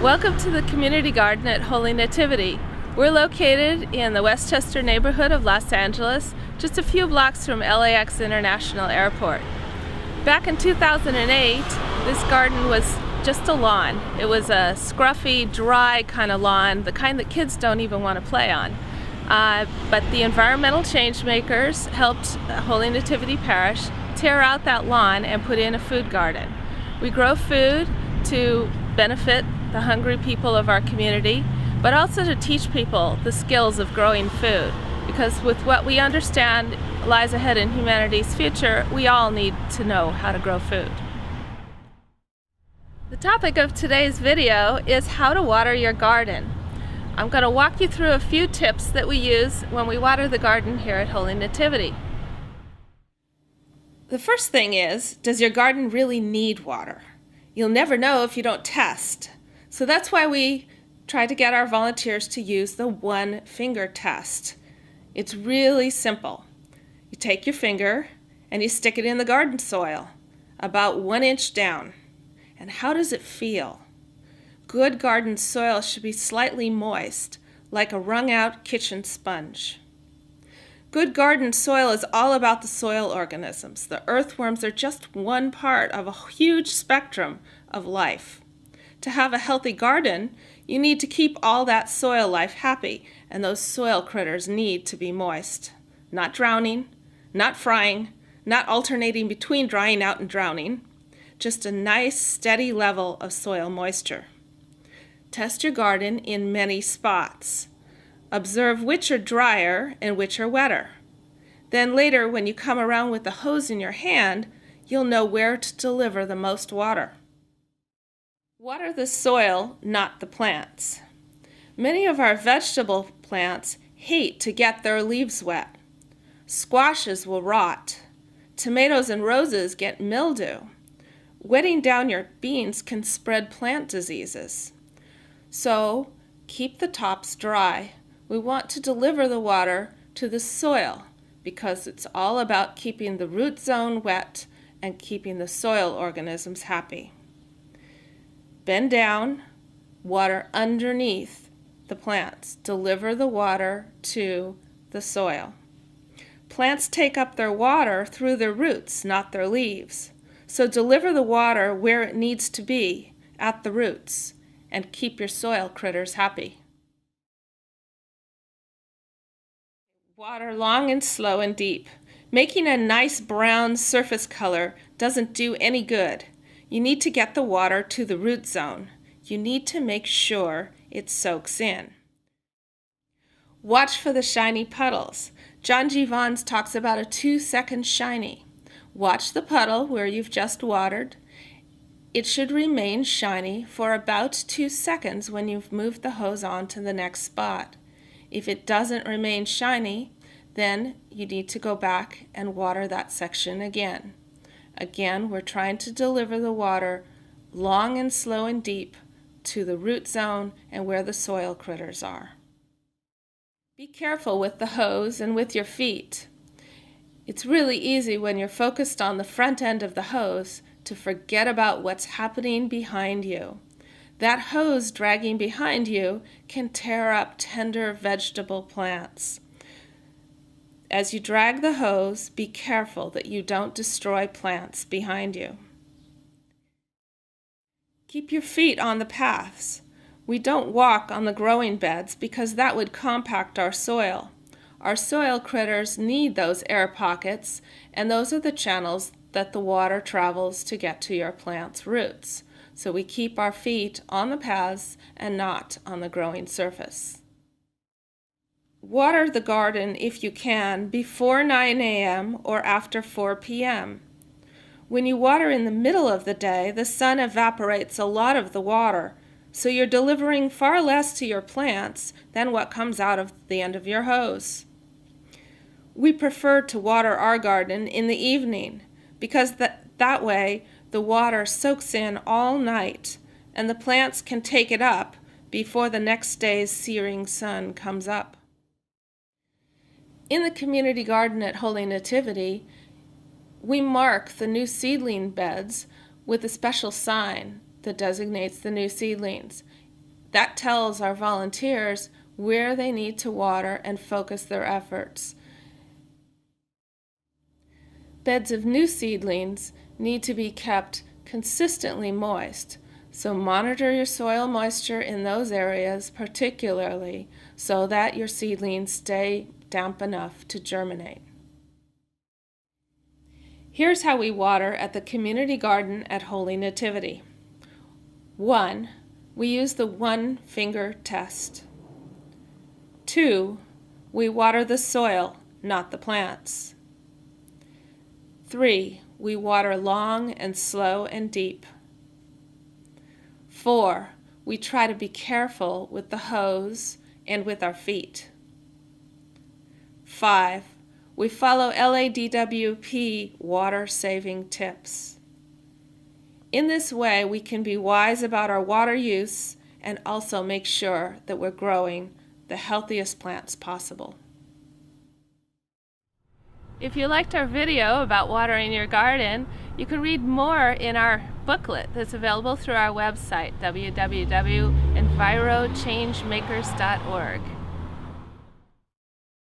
Welcome to the community garden at Holy Nativity. We're located in the Westchester neighborhood of Los Angeles, just a few blocks from LAX International Airport. Back in 2008, this garden was just a lawn. It was a scruffy, dry kind of lawn, the kind that kids don't even want to play on. But the environmental change makers helped Holy Nativity Parish tear out that lawn and put in a food garden. We grow food to benefit the hungry people of our community, but also to teach people the skills of growing food, because with what we understand lies ahead in humanity's future, we all need to know how to grow food. The topic of today's video is how to water your garden. I'm going to walk you through a few tips that we use when we water the garden here at Holy Nativity. The first thing is, does your garden really need water? You'll never know if you don't test. So that's why we try to get our volunteers to use the one-finger test. It's really simple. You take your finger and you stick it in the garden soil, about 1 inch down. And how does it feel? Good garden soil should be slightly moist, like a wrung-out kitchen sponge. Good garden soil is all about the soil organisms. The earthworms are just one part of a huge spectrum of life. To have a healthy garden, you need to keep all that soil life happy, and those soil critters need to be moist. Not drowning, not frying, not alternating between drying out and drowning. Just a nice, steady level of soil moisture. Test your garden in many spots. Observe which are drier and which are wetter. Then later, when you come around with the hose in your hand, you'll know where to deliver the most water. Water the soil, not the plants. Many of our vegetable plants hate to get their leaves wet. Squashes will rot. Tomatoes and roses get mildew. Wetting down your beans can spread plant diseases. So, keep the tops dry. We want to deliver the water to the soil because it's all about keeping the root zone wet and keeping the soil organisms happy. Bend down, water underneath the plants. Deliver the water to the soil. Plants take up their water through their roots, not their leaves. So deliver the water where it needs to be, at the roots, and keep your soil critters happy. Water long and slow and deep. Making a nice brown surface color doesn't do any good. You need to get the water to the root zone. You need to make sure it soaks in. Watch for the shiny puddles. John G. Vons talks about a 2-second shiny. Watch the puddle where you've just watered. It should remain shiny for about 2 seconds when you've moved the hose on to the next spot. If it doesn't remain shiny, then you need to go back and water that section again. Again, we're trying to deliver the water long and slow and deep to the root zone and where the soil critters are. Be careful with the hose and with your feet. It's really easy when you're focused on the front end of the hose to forget about what's happening behind you. That hose dragging behind you can tear up tender vegetable plants. As you drag the hose, be careful that you don't destroy plants behind you. Keep your feet on the paths. We don't walk on the growing beds because that would compact our soil. Our soil critters need those air pockets, and those are the channels that the water travels to get to your plant's roots. So we keep our feet on the paths and not on the growing surface. Water the garden if you can before 9 a.m. or after 4 p.m. When you water in the middle of the day, the sun evaporates a lot of the water, so you're delivering far less to your plants than what comes out of the end of your hose. We prefer to water our garden in the evening because that way the water soaks in all night and the plants can take it up before the next day's searing sun comes up. In the community garden at Holy Nativity, we mark the new seedling beds with a special sign that designates the new seedlings. That tells our volunteers where they need to water and focus their efforts. Beds of new seedlings need to be kept consistently moist, so monitor your soil moisture in those areas particularly so that your seedlings stay damp enough to germinate. Here's how we water at the community garden at Holy Nativity. 1. We use the one-finger test. 2. We water the soil, not the plants. 3. We water long and slow and deep. 4. We try to be careful with the hose and with our feet. 5. We follow LADWP water-saving tips. In this way, we can be wise about our water use and also make sure that we're growing the healthiest plants possible. If you liked our video about watering your garden, you can read more in our booklet that's available through our website, www.envirochangemakers.org.